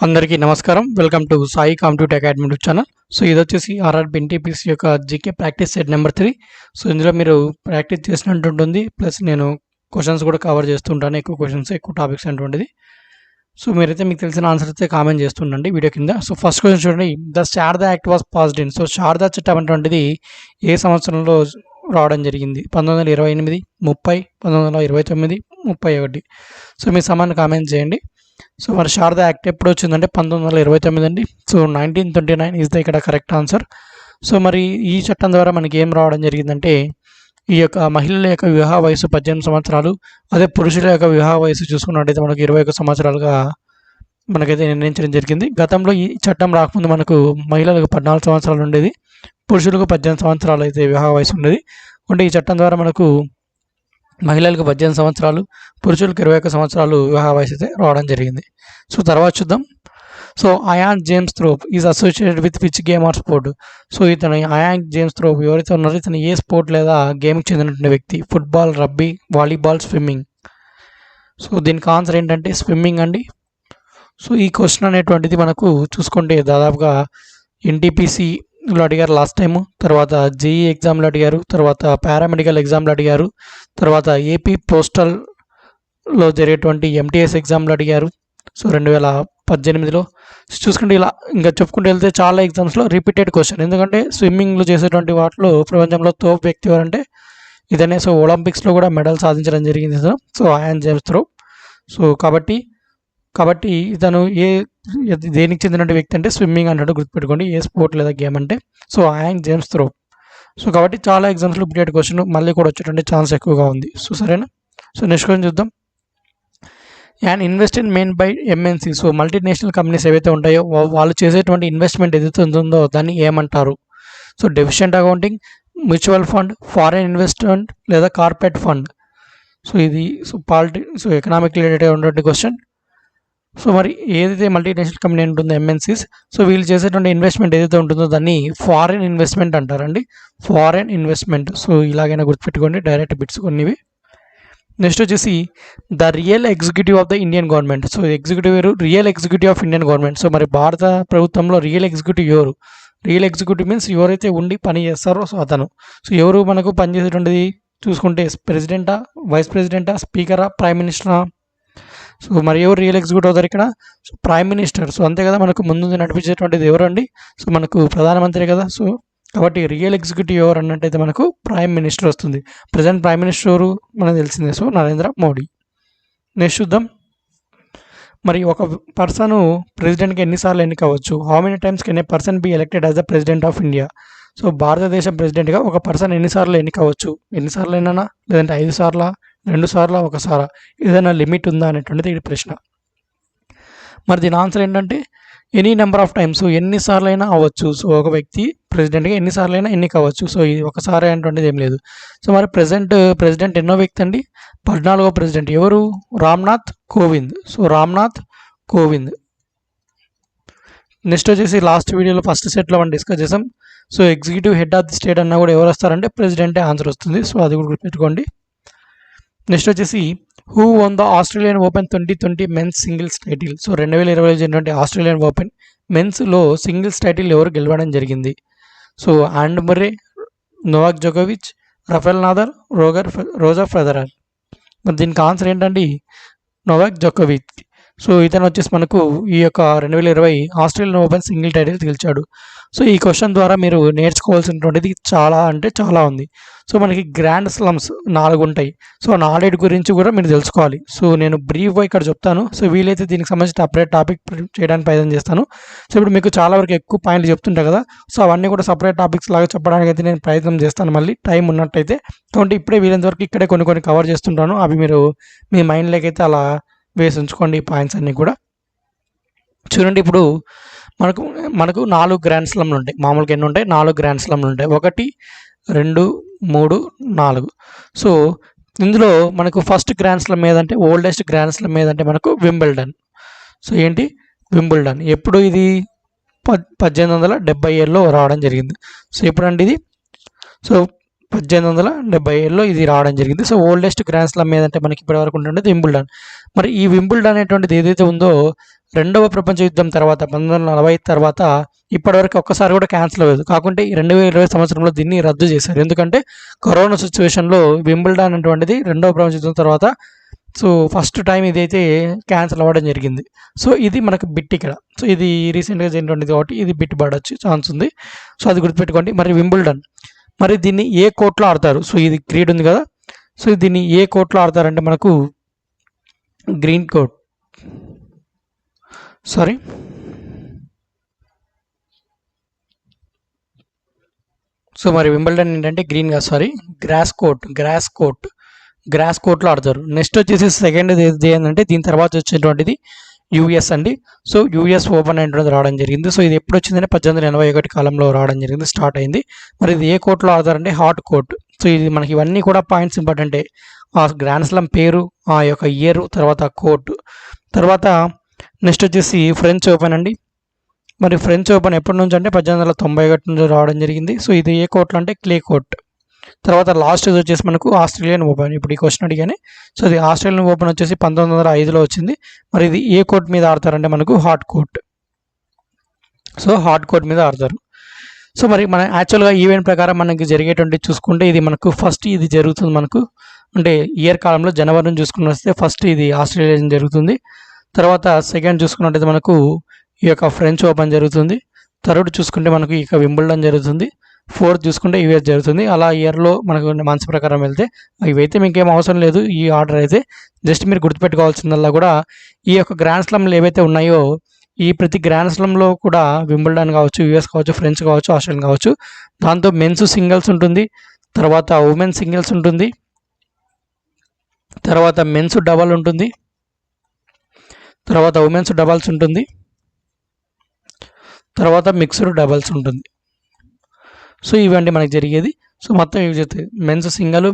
అందరికీ నమస్కారం. Welcome to Sai competitive academy YouTube channel. So ఇది వచ్చేసి ఆర్ఆర్బీ ఎన్టీపీసీ యొక్క GK practice set number 3. So ఇందులో మీరు ప్రాక్టీస్ చేసినట్టు ఉంటుంది. ప్లస్ నేను క్వశ్చన్స్ కూడా కవర్ చేస్తుంటాను. ఎక్కువ క్వశ్చన్స్, ఎక్కువ టాపిక్స్ అటువంటిది. సో మీరైతే మీకు తెలిసిన ఆన్సర్ అయితే కామెంట్ చేస్తుండండి వీడియో కింద. సో ఫస్ట్ క్వశ్చన్ చూడండి. The Sharada act was passed in. So Sharada చట్టం అటువంటిది ఏ సంవత్సరంలో రావడం జరిగింది? 1928, 30, 1929, 31. సో మీ సమాన్ని కామెంట్ చేయండి. సో మరి శారదా యాక్ట్ ఎప్పుడు వచ్చిందంటే 1929 అండి. సో 1929 ఈజ్ ద ఇక్కడ కరెక్ట్ ఆన్సర్. సో మరి ఈ చట్టం ద్వారా మనకి ఏం రావడం జరిగిందంటే, ఈ యొక్క మహిళల యొక్క వివాహ వయసు 18 సంవత్సరాలు, అదే పురుషుల యొక్క వివాహ వయసు చూసుకున్నట్టయితే మనకు 21 సంవత్సరాలుగా మనకైతే నిర్ణయించడం జరిగింది. గతంలో ఈ చట్టం రాకముందు మనకు మహిళలకు 14 సంవత్సరాలు ఉండేది, పురుషులకు 18 సంవత్సరాలు అయితే వివాహ వయసు ఉండేది. అంటే ఈ చట్టం ద్వారా మనకు మహిళలకు 18 సంవత్సరాలు, పురుషులకు 21 సంవత్సరాలు వివాహ వయసు అయితే రావడం జరిగింది. సో తర్వాత చూద్దాం. So Ian James Thorpe is associated with which game or sport? So ఇతను అయాన్ జేమ్స్ థోర్ప్ ఎవరైతే ఉన్నారో ఇతను ఏ స్పోర్ట్ లేదా గేమ్కి చెందినటువంటి వ్యక్తి? Football, rugby, volleyball, swimming. So దీనికి ఆన్సర్ ఏంటంటే స్విమ్మింగ్ అండి. సో ఈ క్వశ్చన్ అనేటువంటిది మనకు చూసుకుంటే దాదాపుగా ఎన్టీపీసీలో అడిగారు లాస్ట్ టైము, తర్వాత జేఈ ఎగ్జామ్లో అడిగారు, తర్వాత పారామెడికల్ ఎగ్జామ్లో అడిగారు, తర్వాత ఏపీ పోస్టల్లో జరిగేటువంటి ఎంటీఎస్ ఎగ్జామ్లో అడిగారు. సో 2018లో చూసుకుంటే ఇలా ఇంకా చెప్పుకుంటూ వెళ్తే చాలా ఎగ్జామ్స్లో రిపీటెడ్ క్వశ్చన్. ఎందుకంటే స్విమ్మింగ్లో చేసేటువంటి వాటిలో ప్రపంచంలో తోపు వ్యక్తి ఎవరంటే ఇదనే. సో ఒలింపిక్స్లో కూడా మెడల్ సాధించడం జరిగింది. So Ian James Thorpe. So కాబట్టి ఇతను దేనికి చెందిన వ్యక్తి అంటే స్విమ్మింగ్ అన్నట్టు గుర్తుపెట్టుకోండి, ఏ స్పోర్ట్ లేదా గేమ్ అంటే. So Ian James Thorpe. So కాబట్టి చాలా ఎగ్జామ్స్లో రిపీటెడ్ క్వశ్చన్ మళ్ళీ కూడా వచ్చేటువంటి ఛాన్స్ ఎక్కువగా ఉంది. సో సరేనా. సో నెక్స్ట్ క్వశ్చన్ చూద్దాం. And investment main by MNC. So multinational companies ఏవైతే ఉంటాయో వాళ్ళు చేసేటువంటి ఇన్వెస్ట్మెంట్ ఏదైతే ఉంటుందో దాన్ని ఏమంటారు? So deficient accounting, mutual fund, foreign investment లేదా కార్పొరేట్ ఫండ్. సో ఇది సో ఎకనామిక్ రిలేటెడ్ ఉన్నటువంటి క్వశ్చన్. సో మరి ఏదైతే మల్టీనేషనల్ కంపెనీ ఉంటుందో ఎంఎన్సీస్, సో వీళ్ళు చేసేటువంటి ఇన్వెస్ట్మెంట్ ఏదైతే ఉంటుందో దాన్ని ఫారెన్ ఇన్వెస్ట్మెంట్ అంటారండి. Foreign investment. సో ఇలాగైనా గుర్తుపెట్టుకోండి, డైరెక్ట్ బిట్స్ కొన్నివి. నెక్స్ట్ వచ్చేసి the real executive of the Indian government. So executive ఎవరు? Real executive of Indian government. So మరి భారత ప్రభుత్వంలో రియల్ ఎగ్జిక్యూటివ్ ఎవరు? రియల్ ఎగ్జిక్యూటివ్ మీన్స్ ఎవరైతే ఉండి పని చేస్తారో సో అతను. సో ఎవరు మనకు పనిచేసేటువంటిది చూసుకుంటే ప్రెసిడెంటా, వైస్ ప్రెసిడెంటా, స్పీకరా, ప్రైమ్ మినిస్టరా? సో మరి ఎవరు రియల్ ఎగ్జిక్యూటివ్ అవుతారు ఇక్కడ? So prime minister. సో అంతే కదా, మనకు ముందు నడిపించేటువంటిది ఎవరు అండి? సో మనకు ప్రధానమంత్రి కదా. సో కాబట్టి రియల్ ఎగ్జిక్యూటివ్ ఎవరు అన్నట్టయితే మనకు ప్రైమ్ మినిస్టర్ వస్తుంది. ప్రజెంట్ ప్రైమ్ మినిస్టర్ ఎవరు మనకు తెలిసిందే. సో నరేంద్ర మోడీ. నెక్స్ట్ చూద్దాం. మరి ఒక పర్సన్ ప్రెసిడెంట్కి ఎన్నిసార్లు ఎన్నికవచ్చు? How many times can a person be elected as the president of India? So భారతదేశ ప్రెసిడెంట్గా ఒక పర్సన్ ఎన్నిసార్లు ఎన్నికవచ్చు? ఎన్నిసార్లు అయినా, లేదంటే 5 సార్లా, 2 సార్లా, 1 సారా? ఏదైనా లిమిట్ ఉందా అనేటువంటిది ఈ ప్రశ్న. మరి దీని ఆన్సర్ ఏంటంటే any number of times. So ఎన్నిసార్లు అయినా అవ్వచ్చు. సో ఒక వ్యక్తి ప్రెసిడెంట్గా ఎన్నిసార్లు అయినా ఎన్నికవచ్చు. సో ఇది ఒకసారి అనేటువంటిది ఏం లేదు. సో మరి ప్రెసిడెంట్ ఎన్నో వ్యక్తి అండి? 14వ ప్రెసిడెంట్. ఎవరు? రామ్నాథ్ కోవింద్. సో రామ్నాథ్ కోవింద్. నెక్స్ట్ వచ్చేసి లాస్ట్ వీడియోలో ఫస్ట్ సెట్లో మనం డిస్కస్ చేసాం. So executive head of the state అన్నా కూడా ఎవరు వస్తారంటే ప్రెసిడెంటే ఆన్సర్ వస్తుంది. సో అది కూడా గుర్తుపెట్టుకోండి. నెక్స్ట్ వచ్చేసి who won the Australian Open 2020 men's singles title? So 2020 జరిగినటువంటి ఆస్ట్రేలియన్ ఓపెన్ మెన్స్లో సింగిల్స్ టైటిల్ ఎవరు గెలవడం జరిగింది? సో ఆండ్ మర్రే, నోవాక్ జోకోవిచ్, రఫెల్ నాదల్, రోజర్ ఫెదరర్. మరి దీనికి ఆన్సర్ ఏంటండి? నోవాక్ జోకోవిచ్. సో ఇతను వచ్చేసి మనకు ఈ యొక్క 2020 ఆస్ట్రేలియన్ ఓపెన్ సింగిల్ టైటిల్ గెలిచాడు. సో ఈ క్వశ్చన్ ద్వారా మీరు నేర్చుకోవాల్సినటువంటిది చాలా అంటే చాలా ఉంది. సో మనకి గ్రాండ్ స్లమ్స్ 4 ఉంటాయి. సో 4 గురించి కూడా మీరు తెలుసుకోవాలి. సో నేను బ్రీఫ్గా ఇక్కడ చెప్తాను. సో వీలైతే దీనికి సంబంధించి సపరేట్ టాపిక్ చేయడానికి ప్రయత్నం చేస్తాను. సో ఇప్పుడు మీకు చాలా వరకు ఎక్కువ పాయింట్లు చెప్తుంటా కదా. సో అవన్నీ కూడా సపరేట్ టాపిక్స్ లాగా చెప్పడానికి అయితే నేను ప్రయత్నం చేస్తాను మళ్ళీ టైం ఉన్నట్టయితే. కాబట్టి ఇప్పుడే వీలైనంత వరకు ఇక్కడే కొన్ని కవర్ చేస్తుంటాను. అవి మీరు మీ మైండ్లోకి అయితే అలా వేసి ఉంచుకోండి ఈ పాయింట్స్ అన్నీ కూడా. చూడండి, ఇప్పుడు మనకు 4 గ్రాండ్ స్లమ్లు ఉంటాయి. మామూలుగా ఎన్ని ఉంటాయి? 4 గ్రాండ్ స్లమ్లు ఉంటాయి. 1, 2, 3, 4. సో ఇందులో మనకు ఫస్ట్ గ్రాండ్ స్లమ్ ఏదంటే, ఓల్డెస్ట్ గ్రాండ్ స్లమ్ ఏదంటే మనకు వింబుల్డన్. సో ఏంటి? వింబుల్డన్. ఎప్పుడు ఇది? 1870లో రావడం జరిగింది. సో ఎప్పుడండి ఇది? సో 1877లో ఇది రావడం జరిగింది. సో ఓల్డెస్ట్ గ్రాండ్ స్లామ్ ఏదంటే మనకి ఇప్పటివరకు ఉంటుండేది వింబుల్డన్. మరి ఈ వింబుల్డన్ అనేటువంటిది ఏదైతే ఉందో రెండవ ప్రపంచ యుద్ధం తర్వాత 1940 తర్వాత ఇప్పటివరకు ఒక్కసారి కూడా క్యాన్సిల్ అవ్వదు. కాకుంటే ఈ 2020 సంవత్సరంలో దీన్ని రద్దు చేశారు. ఎందుకంటే కరోనా సిచ్యువేషన్లో వింబుల్డన్ అనేటువంటిది రెండవ ప్రపంచ యుద్ధం తర్వాత సో ఫస్ట్ టైం ఇదైతే క్యాన్సిల్ అవ్వడం జరిగింది. సో ఇది మనకు బిట్ ఇక్కడ. సో ఇది రీసెంట్గా జరిగినటువంటిది కాబట్టి ఇది బిట్ పడవచ్చు ఛాన్స్ ఉంది. సో అది గుర్తుపెట్టుకోండి. మరి వింబుల్డన్ మరి దీన్ని ఏ కోర్టులో ఆడతారు? సో ఇది క్రీడ్ ఉంది కదా, సో దీన్ని ఏ కోర్టులో ఆడతారంటే మనకు గ్రీన్ కోర్ట్, సారీ సో మరి వింబుల్డన్ ఏంటంటే గ్రీన్ గా సారీ గ్రాస్ కోర్ట్లో ఆడతారు. నెక్స్ట్ వచ్చేసి సెకండ్ ఏది ఏంటంటే దీని తర్వాత వచ్చేటువంటిది యూఎస్ అండి. సో యూఎస్ ఓపెన్ అనేటువంటిది రావడం జరిగింది. సో ఇది ఎప్పుడు వచ్చిందంటే 1881 కాలంలో రావడం జరిగింది, స్టార్ట్ అయింది. మరి ఇది ఏ కోర్టులో ఆడతారంటే హాట్ కోర్ట్. సో ఇది మనకి ఇవన్నీ కూడా పాయింట్స్ ఇంపార్టెంటే. ఆ గ్రాండ్ స్లామ్ పేరు, ఆ యొక్క ఇయర్, తర్వాత కోర్టు. తర్వాత నెక్స్ట్ వచ్చేసి ఫ్రెంచ్ ఓపెన్ అండి. మరి ఫ్రెంచ్ ఓపెన్ ఎప్పటి నుంచి అంటే 1891 నుంచి రావడం జరిగింది. సో ఇది ఏ కోర్టులో అంటే క్లే కోర్ట్. తర్వాత లాస్ట్ వచ్చేసి మనకు ఆస్ట్రేలియన్ ఓపెన్. ఇప్పుడు ఈ క్వశ్చన్ అడిగానే, సో ఇది ఆస్ట్రేలియన్ ఓపెన్ వచ్చేసి 1905లో వచ్చింది. మరి ఇది ఏ కోర్ట్ మీద ఆడతారంటే మనకు hot court. So hot court మీద ఆడతారు. సో మరి మన యాక్చువల్గా ఈవెంట్ ప్రకారం మనకి జరిగేటువంటి చూసుకుంటే ఇది మనకు ఫస్ట్ ఇది జరుగుతుంది మనకు అంటే ఇయర్ కాలంలో జనవరి నుంచి చూసుకుని వస్తే ఫస్ట్ ఇది ఆస్ట్రేలియా జరుగుతుంది. తర్వాత సెకండ్ చూసుకున్నట్టయితే మనకు ఈ యొక్క ఫ్రెంచ్ ఓపెన్ జరుగుతుంది. థర్డ్ చూసుకుంటే మనకు ఇక వింబుల్డన్ జరుగుతుంది. ఫోర్త్ చూసుకుంటే యూఎస్ జరుగుతుంది. అలా ఇయర్లో మనకు మంత్స్ ప్రకారం వెళ్తే ఇవైతే మీకు ఏం అవసరం లేదు. ఈ ఆర్డర్ అయితే జస్ట్ మీరు గుర్తుపెట్టుకోవాల్సిందల్లా కూడా ఈ యొక్క గ్రాండ్ స్లామ్లు ఏవైతే ఉన్నాయో ఈ ప్రతి గ్రాండ్ స్లామ్లో కూడా వింబుల్డన్ కావచ్చు, యూఎస్ కావచ్చు, ఫ్రెంచ్ కావచ్చు, ఆస్ట్రేలియన్ కావచ్చు, దాంతో మెన్స్ సింగిల్స్ ఉంటుంది, తర్వాత ఉమెన్ సింగిల్స్ ఉంటుంది, తర్వాత మెన్స్ డబల్ ఉంటుంది, తర్వాత ఉమెన్స్ డబల్స్ ఉంటుంది, తర్వాత మిక్స్డ్ డబల్స్ ఉంటుంది. సో ఇవండి మనకి జరిగేది. సో మొత్తం ఇవి చెప్తాయి. Men's single,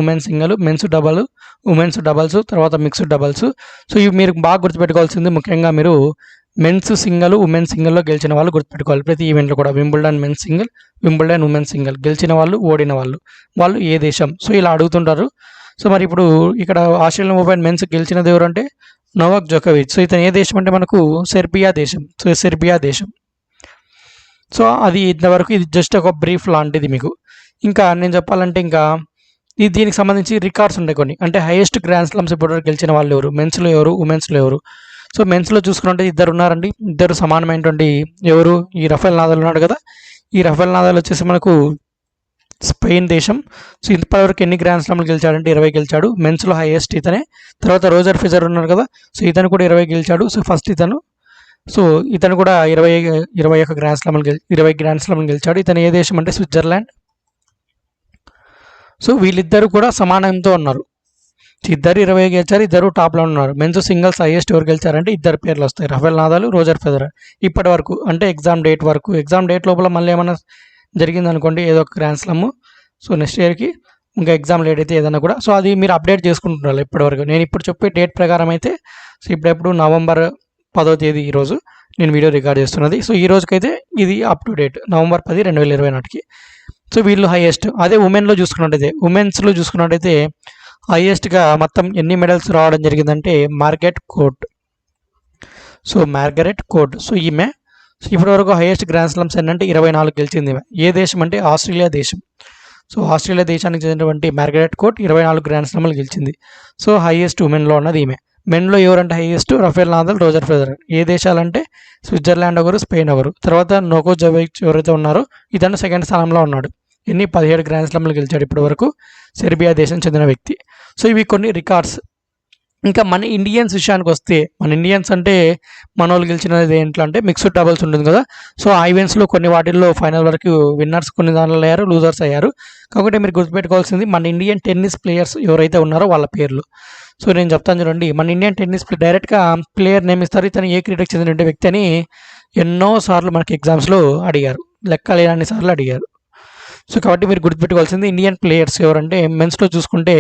women single, men's double, women's doubles, తర్వాత మిక్స్డ్ డబల్స్. సో ఇవి మీరు బాగా గుర్తుపెట్టుకోవాల్సింది ముఖ్యంగా మీరు మెన్స్ సింగల్, ఉమెన్ సింగిల్లో గెలిచిన వాళ్ళు గుర్తుపెట్టుకోవాలి. ప్రతి ఈవెంట్లో కూడా Wimbledon men's single, Wimbledon women single, గెలిచిన వాళ్ళు, ఓడిన వాళ్ళు ఏ దేశం. సో ఇలా అడుగుతుంటారు. సో మరి ఇప్పుడు ఇక్కడ ఆస్ట్రేలియన్ ఓపెన్ మెన్స్ గెలిచినది ఎవరు అంటే నోవాక్ జోకోవిచ్. సో ఇతను ఏ దేశం అంటే మనకు సెర్బియా దేశం. సో సెర్బియా దేశం. సో అది ఇంతవరకు ఇది జస్ట్ ఒక బ్రీఫ్ లాంటిది మీకు. ఇంకా నేను చెప్పాలంటే ఇంకా దీనికి సంబంధించి రికార్డ్స్ ఉంటాయి కొన్ని. అంటే హైయెస్ట్ గ్రాండ్ స్లామ్స్ ఇప్పటివరకు గెలిచిన వాళ్ళు ఎవరు, మెన్స్లో ఎవరు, ఉమెన్స్లో ఎవరు. సో మెన్స్లో చూసుకుంటే ఇద్దరు ఉన్నారండి. ఇద్దరు సమానమైనటువంటి ఎవరు, ఈ రఫేల్ నాదాల్ ఉన్నాడు కదా, ఈ రఫేల్ నాదాల్ వచ్చేసి మనకు స్పెయిన్ దేశం. సో ఇప్పటివరకు ఎన్ని గ్రాండ్ స్లామ్లు గెలిచాడంటే 20 గెలిచాడు. మెన్స్లో హైయెస్ట్ ఇతనే. తర్వాత రోజర్ ఫెజర్ ఉన్నారు కదా, సో ఇతను కూడా 20 గెలిచాడు. సో ఫస్ట్ ఇతను. సో ఇతను కూడా 21 గ్రాండ్ స్లామ్లు 20 గ్రాండ్ స్లామ్లు గెలిచాడు. ఇతను ఏ దేశం అంటే స్విట్జర్లాండ్. సో వీళ్ళిద్దరు కూడా సమానంతో ఉన్నారు. ఇద్దరు 20 గెలిచారు, ఇద్దరు టాప్లో ఉన్నారు. మెన్స్ సింగిల్స్ హైయెస్ట్ ఎవరు గెలిచారంటే ఇద్దరు పేర్లు వస్తాయి, రఫేల్ నాదాల్, రోజర్ ఫెదరర్. ఇప్పటి వరకు అంటే ఎగ్జామ్ డేట్ వరకు. ఎగ్జామ్ డేట్ లోపల మళ్ళీ ఏమైనా జరిగింది అనుకోండి ఏదో ఒక గ్రాండ్ స్లామ్, సో నెక్స్ట్ ఇయర్కి ఇంకా ఎగ్జామ్ డేట్ అయితే ఏదైనా కూడా సో అది మీరు అప్డేట్ చేసుకుంటున్నారు ఇప్పటివరకు. నేను ఇప్పుడు చెప్పే డేట్ ప్రకారం అయితే సో ఇప్పుడెప్పుడు నవంబర్ 10వ తేదీ ఈరోజు నేను వీడియో రికార్డ్ చేస్తున్నది. సో ఈ రోజుకైతే ఇది అప్ టు డేట్ నవంబర్ 10, 2020 నాటికి. సో వీళ్ళు హైయెస్ట్. అదే ఉమెన్లో చూసుకున్నట్టయితే ఉమెన్స్లో చూసుకున్నట్టయితే హైయెస్ట్గా మొత్తం ఎన్ని మెడల్స్ రావడం జరిగిందంటే Margaret court. So Margaret court. So ఈమె ఇప్పటివరకు హైయెస్ట్ గ్రాండ్ స్లామ్స్ ఏంటంటే 24 గెలిచింది. ఏ దేశం అంటే ఆస్ట్రేలియా దేశం. సో ఆస్ట్రేలియా దేశానికి చెందినటువంటి మార్గరెట్ కోర్ట్ 24 గ్రాండ్ స్లామ్లు గెలిచింది. సో హైయెస్ట్ ఉమెన్లో ఉన్నది ఈమె. మెన్లో ఎవరంటే హైయెస్ట్ రఫేల్ నాదాల్, రోజర్ ఫెదరర్. ఏ దేశాలంటే స్విట్జర్లాండ్ ఒకరు, స్పెయిన్ ఒకరు. తర్వాత నోకో జోకోవిచ్ ఎవరైతే ఉన్నారో ఇతను సెకండ్ స్థానంలో ఉన్నాడు. 17 గ్రాండ్ స్లామ్లు గెలిచాడు ఇప్పటి వరకు, సెర్బియా దేశం చెందిన వ్యక్తి. సో ఇవి కొన్ని రికార్డ్స్. ఇంకా మన ఇండియన్స్ విషయానికి వస్తే మన ఇండియన్స్ అంటే మన వాళ్ళు గెలిచినది ఏంటంటే అంటే మిక్స్డ్ డబుల్స్ ఉంటుంది కదా. సో ఆ ఈవెంట్స్లో కొన్ని వాటిల్లో ఫైనల్ వరకు విన్నర్స్ కొన్ని దానిలో అయ్యారు, లూజర్స్ అయ్యారు. కాబట్టి మీరు గుర్తుపెట్టుకోవాల్సింది మన ఇండియన్ టెన్నిస్ ప్లేయర్స్ ఎవరైతే ఉన్నారో వాళ్ళ పేర్లు. సో నేను చెప్తాను చూడండి, మన ఇండియన్ టెన్నిస్ డైరెక్ట్గా ప్లేయర్ నేమ్ ఇస్తారు, ఇతను ఏ క్రీడకు చెందిన వ్యక్తి అని ఎన్నోసార్లు మనకి ఎగ్జామ్స్లో అడిగారు, లెక్కలేని సార్లు అడిగారు. సో కాబట్టి మీరు గుర్తుపెట్టుకోవాల్సింది ఇండియన్ ప్లేయర్స్ ఎవరంటే మెన్స్లో చూసుకుంటే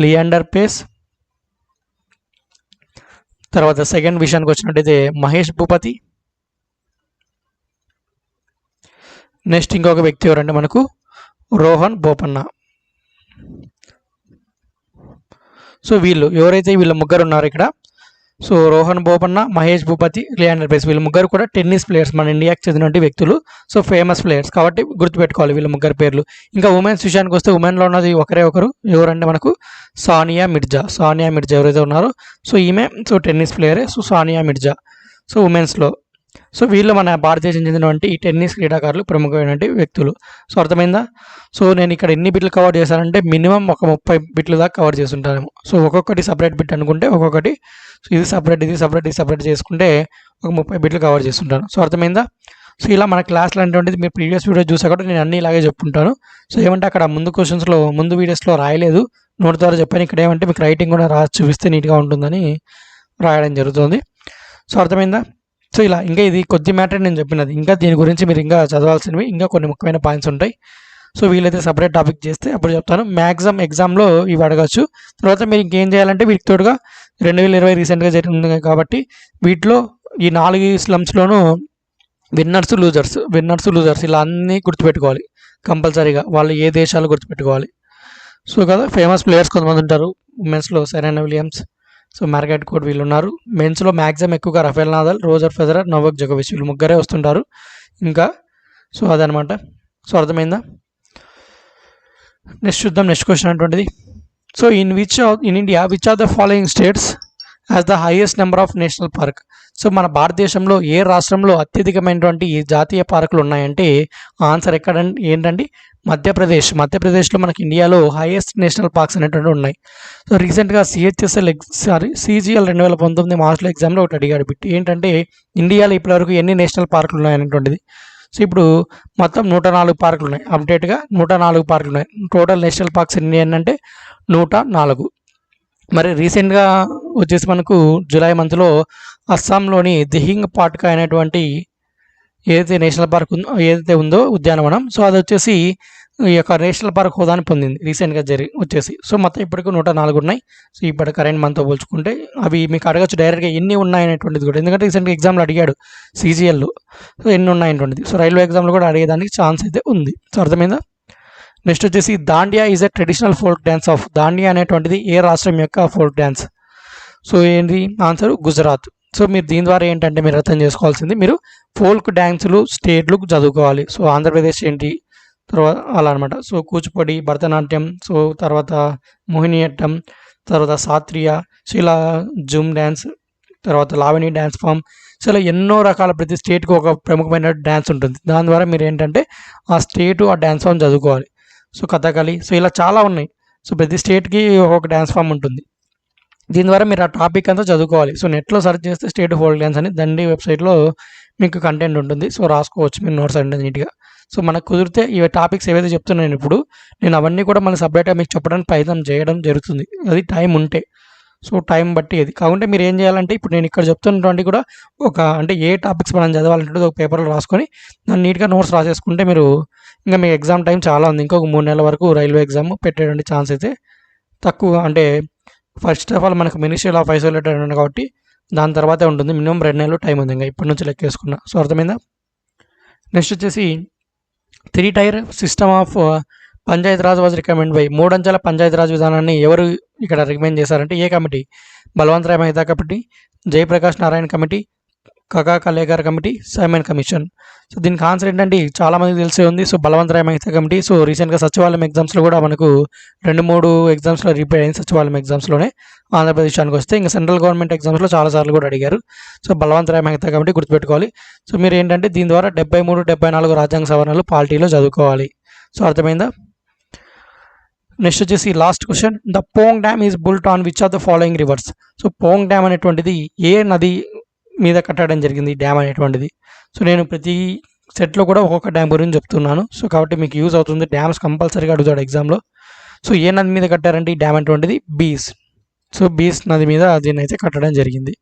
లియాండర్ పేస్. తర్వాత సెకండ్ విషయానికి వచ్చినట్టయితే మహేష్ భూపతి. నెక్స్ట్ ఇంకొక వ్యక్తి ఎవరంటే మనకు రోహన్ బోపన్న. సో వీళ్ళ ముగ్గురు ఉన్నారు ఇక్కడ. సో రోహన్ బోపన్న, మహేష్ భూపతి, లియాండర్ పేస్ వీళ్ళ ముగ్గురు కూడా టెన్నిస్ ప్లేయర్స్, మన ఇండియాకి చెందినటువంటి వ్యక్తులు. సో ఫేమస్ ప్లేయర్స్ కాబట్టి గుర్తుపెట్టుకోవాలి వీళ్ళ ముగ్గురు పేర్లు. ఇంకా ఉమెన్స్ విషయానికి వస్తే ఉమెన్లో ఉన్నది ఒకరే ఒకరు, ఎవరంటే మనకు సానియా మిర్జా ఎవరైతే ఉన్నారో సో ఈమె సో టెన్నిస్ ప్లేయరే. సో సానియా మిర్జా సో ఉమెన్స్లో. సో వీళ్ళు మన భారతదేశం చెందినటువంటి ఈ టెన్నిస్ క్రీడాకారులు ప్రముఖమైనటువంటి వ్యక్తులు. సో అర్థమైందా? సో నేను ఇక్కడ ఎన్ని బిట్లు కవర్ చేశానంటే మినిమం ఒక 30 బిట్లు దాకా కవర్ చేస్తుంటాను. సో ఒక్కొక్కటి సపరేట్ బిట్ అనుకుంటే ఒక్కొక్కటి, సో ఇది సపరేట్ చేసుకుంటే ఒక 30 బిట్లు కవర్ చేస్తుంటాను. సో అర్థమైందా? సో ఇలా మన క్లాస్లో అనేటువంటిది మీరు ప్రీవియస్ వీడియో చూసా కూడా నేను అన్ని ఇలాగే చెప్పుకుంటాను. సో ఏమంటే అక్కడ ముందు వీడియోస్లో రాయలేదు, నోట్ ద్వారా చెప్పాను. ఇక్కడ ఏమంటే మీకు రైటింగ్ కూడా చూపిస్తే నీట్గా ఉంటుందని రాయడం జరుగుతుంది. సో అర్థమైందా? సో ఇలా ఇంకా ఇది కొద్ది మ్యాటర్ నేను చెప్పినది, ఇంకా దీని గురించి మీరు ఇంకా చదవాల్సినవి ఇంకా కొన్ని ముఖ్యమైన పాయింట్స్ ఉంటాయి. సో వీలైతే సపరేట్ టాపిక్ చేస్తే అప్పుడు చెప్తాను. మ్యాక్సిమం ఎగ్జామ్లో ఇవి అడగచ్చు. తర్వాత మీరు ఇంకేం చేయాలంటే వీటికి తోడుగా 2020 రీసెంట్గా జరిగింది కాబట్టి వీటిలో ఈ 4 స్లమ్స్లోనూ విన్నర్స్ లూజర్స్ ఇలా అన్నీ గుర్తుపెట్టుకోవాలి కంపల్సరీగా. వాళ్ళు ఏ దేశాలు గుర్తుపెట్టుకోవాలి. సో కదా ఫేమస్ ప్లేయర్స్ కొంతమంది ఉంటారు. ఉమెన్స్లో Serena Williams, so Margaret Court వీళ్ళు ఉన్నారు. మెన్స్లో మ్యాక్సిమం ఎక్కువగా Rafael Nadal, Roger Federer, Novak జోకోవిచ్ వీళ్ళు ముగ్గురే వస్తుంటారు ఇంకా. సో అదనమాట. సో అర్థమైందా? నెక్స్ట్ క్వశ్చన్ అటువంటిది. So in India which are the following states has the highest number of national park? So మన భారతదేశంలో ఏ రాష్ట్రంలో అత్యధికమైనటువంటి జాతీయ పార్కులు ఉన్నాయంటే ఆన్సర్ ఏంటండి? మధ్యప్రదేశ్లో మనకి ఇండియాలో హైయెస్ట్ నేషనల్ పార్క్స్ అనేటువంటి ఉన్నాయి. సో రీసెంట్గా CGL 2019 మార్చ్లో ఎగ్జామ్లో ఒకటి అడిగాడు బిట్, ఏంటంటే ఇండియాలో ఇప్పటివరకు ఎన్ని నేషనల్ పార్కులు ఉన్నాయనేటువంటిది. సో ఇప్పుడు మొత్తం 104 పార్కులు ఉన్నాయి. అప్డేట్గా 104 పార్కులు ఉన్నాయి. టోటల్ నేషనల్ పార్క్స్ ఎన్ని అంటే 104. మరి రీసెంట్గా వచ్చేసి మనకు జూలై మంత్లో అస్సాంలోని దిహింగ్ పాట్కా అనేటువంటి ఏదైతే నేషనల్ పార్క్ ఉందో ఉద్యానవనం, సో అది వచ్చేసి ఈ యొక్క నేషనల్ పార్క్ హోదాని పొందింది రీసెంట్గా వచ్చేసి. సో మొత్తం ఇప్పటికి 104 ఉన్నాయి. సో ఇప్పటి కరెంట్ మంత్తో పోల్చుకుంటే అవి మీకు అడగచ్చు డైరెక్ట్గా ఎన్ని ఉన్నాయనేటువంటిది కూడా, ఎందుకంటే రీసెంట్గా ఎగ్జామ్లో అడిగాడు CGLలో సో ఎన్ని ఉన్నాయనేటువంటిది. సో రైల్వే ఎగ్జామ్లో కూడా అడిగేదానికి ఛాన్స్ అయితే ఉంది. సో అర్థమైందా? నెక్స్ట్ వచ్చేసి Dandiya is a traditional folk dance of. Dandiya అనేటువంటిది ఏ రాష్ట్రం యొక్క ఫోక్ డ్యాన్స్? సో ఏంటి ఆన్సర్? గుజరాత్. సో మీరు దీని ద్వారా ఏంటంటే మీరు అర్థం చేసుకోవాల్సింది, మీరు ఫోక్ డ్యాన్సులు స్టేట్లు చదువుకోవాలి. సో ఆంధ్రప్రదేశ్ ఏంటి, తర్వాత అలా అనమాట. సో కూచిపూడి, భరతనాట్యం, సో తర్వాత మోహినియట్టం, తర్వాత సాత్రియా, సో ఇలా జూమ్ డ్యాన్స్, తర్వాత లావణి డ్యాన్స్ ఫామ్, సో ఇలా ఎన్నో రకాల ప్రతి స్టేట్కి ఒక ప్రముఖమైన డ్యాన్స్ ఉంటుంది. దాని ద్వారా మీరు ఏంటంటే ఆ స్టేటు ఆ డ్యాన్స్ ఫామ్ చదువుకోవాలి. సో కథకళి, సో ఇలా చాలా ఉన్నాయి. సో ప్రతి స్టేట్కి ఒక్కొక్క డ్యాన్స్ ఫామ్ ఉంటుంది. దీని ద్వారా మీరు ఆ టాపిక్ అంతా చదువుకోవాలి. సో నెట్లో సెర్చ్ చేస్తే స్టేట్ ఫోక్ డ్యాన్స్ అని దండి వెబ్సైట్లో మీకు కంటెంట్ ఉంటుంది. సో రాసుకోవచ్చు మీరు నోట్స్ అనేది నీట్గా. సో మనకు కుదిరితే ఈ టాపిక్స్ ఏవైతే చెప్తున్నాను ఇప్పుడు నేను అవన్నీ కూడా మన సపరేట్గా మీకు చెప్పడానికి ప్రయత్నం చేయడం జరుగుతుంది, అది టైం ఉంటే. సో టైం బట్టి అది కాకుంటే మీరు ఏం చేయాలంటే ఇప్పుడు నేను ఇక్కడ చెప్తున్నటువంటి కూడా అంటే ఏ టాపిక్స్ మనం చదవాలంటే ఒక పేపర్లో రాసుకొని దాన్ని నీట్గా నోట్స్ రాసేసుకుంటే మీరు ఇంకా మీ ఎగ్జామ్ టైం చాలా ఉంది. ఇంకొక 3 నెలల వరకు రైల్వే ఎగ్జామ్ పెట్టేటువంటి ఛాన్స్ అయితే తక్కువ. అంటే ఫస్ట్ ఆఫ్ ఆల్ మనకు మినిస్ట్రీ ఆఫ్ ఐసోలేటెడ్ ఉంది కాబట్టి దాని తర్వాతే ఉంటుంది. మినిమం 2 నెలలు టైం ఉంది ఇంకా ఇప్పటి నుంచి లెక్కేసుకున్నా. సో అర్థమైందా? నెక్స్ట్ వచ్చేసి 3 tier system of Panchayat Raj was recommend by. 3 అంచెల పంచాయతీ రాజ్ విధానాన్ని ఎవరు ఇక్కడ రికమెండ్ చేశారంటే ఏ committee? Balwant Rai Mehta committee, Jayaprakash Narayan committee, Kaka Kalelkar committee, Simon commission. So దీనికి ఆన్సర్ ఏంటంటే చాలామందికి తెలిసే ఉంది. So Balwant Rai Mehta committee. So రీసెంట్గా సచివాలయం ఎగ్జామ్స్లో కూడా మనకు 2-3 ఎగ్జామ్స్లో రిపీట్ అయింది. సచివాలయం ఎగ్జామ్స్లోనే ఆంధ్రప్రదేశానికి వస్తే ఇంకా సెంట్రల్ గవర్నమెంట్ ఎగ్జామ్స్లో చాలాసార్లు కూడా అడిగారు. సో బలవంత్ రాయ్ మెహతా కమిటీ గుర్తుపెట్టుకోవాలి. సో మీరు ఏంటంటే దీని ద్వారా 73, 74 రాజ్యాంగ సవరణలు పార్టీలో చదువుకోవాలి. సో అర్థమైందా? నెక్స్ట్ వచ్చేసి last question, the Pong dam is బుల్ట్ on which of the following reverse? So Pong dam అనేటువంటిది ఏ నది మీద కట్టడం జరిగింది డ్యామ్ అనేటువంటిది? సో నేను ప్రతి సెట్లో కూడా ఒక్కొక్క డ్యామ్ గురించి చెప్తున్నాను. సో కాబట్టి మీకు యూజ్ అవుతుంది. డ్యామ్స్ కంపల్సరీగా అడుగుతాడు ఎగ్జామ్లో. సో ఏ నది మీద కట్టారంటే ఈ డ్యామ్ అనేటువంటిది బీస్. సో బీస్ నది మీద దీన్ని అయితే కట్టడం జరిగింది.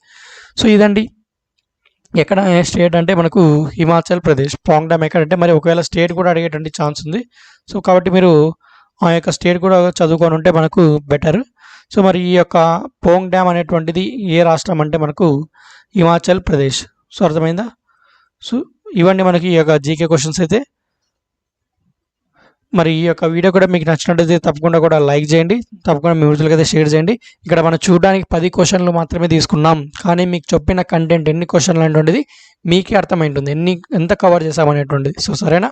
సో ఇదండి ఎక్కడ స్టేట్ అంటే మనకు హిమాచల్ ప్రదేశ్. పోంగ్ డ్యామ్ ఎక్కడంటే మరి ఒకవేళ స్టేట్ కూడా అడిగేటువంటి ఛాన్స్ ఉంది. సో కాబట్టి మీరు ఆ యొక్క స్టేట్ కూడా చదువుకొని ఉంటే మనకు బెటర్. సో మరి ఈ యొక్క పోంగ్ డ్యామ్ అనేటువంటిది ఏ రాష్ట్రం అంటే మనకు హిమాచల్ ప్రదేశ్. సో అర్థమైందా? సో ఇవన్నీ మనకి ఈ యొక్క జీకే క్వశ్చన్స్ అయితే. మరి ఈ యొక్క వీడియో కూడా మీకు నచ్చినట్టయితే తప్పకుండా కూడా లైక్ చేయండి, తప్పకుండా మీ మిత్రులకి అయితే షేర్ చేయండి. ఇక్కడ మనం చూడడానికి 10 క్వశ్చన్లు మాత్రమే తీసుకున్నాం, కానీ మీకు చెప్పిన కంటెంట్ ఎన్ని క్వశ్చన్లు అనేటువంటిది మీకే అర్థమైంటుంది, ఎంత కవర్ చేసామనేటువంటిది. సో సరేనా?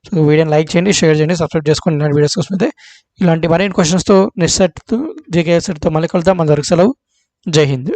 సో వీడియోని లైక్ చేయండి, షేర్ చేయండి, సబ్స్క్రైబ్ చేసుకోండి. ఇలాంటి వీడియోస్ కోసం అయితే ఇలాంటి మరిన్ని క్వశ్చన్స్తో నెక్స్ట్ సెట్తో జీకే సెట్తో మళ్ళీ కలుద్దాం. అందరికి సెలవు. జై హింద్.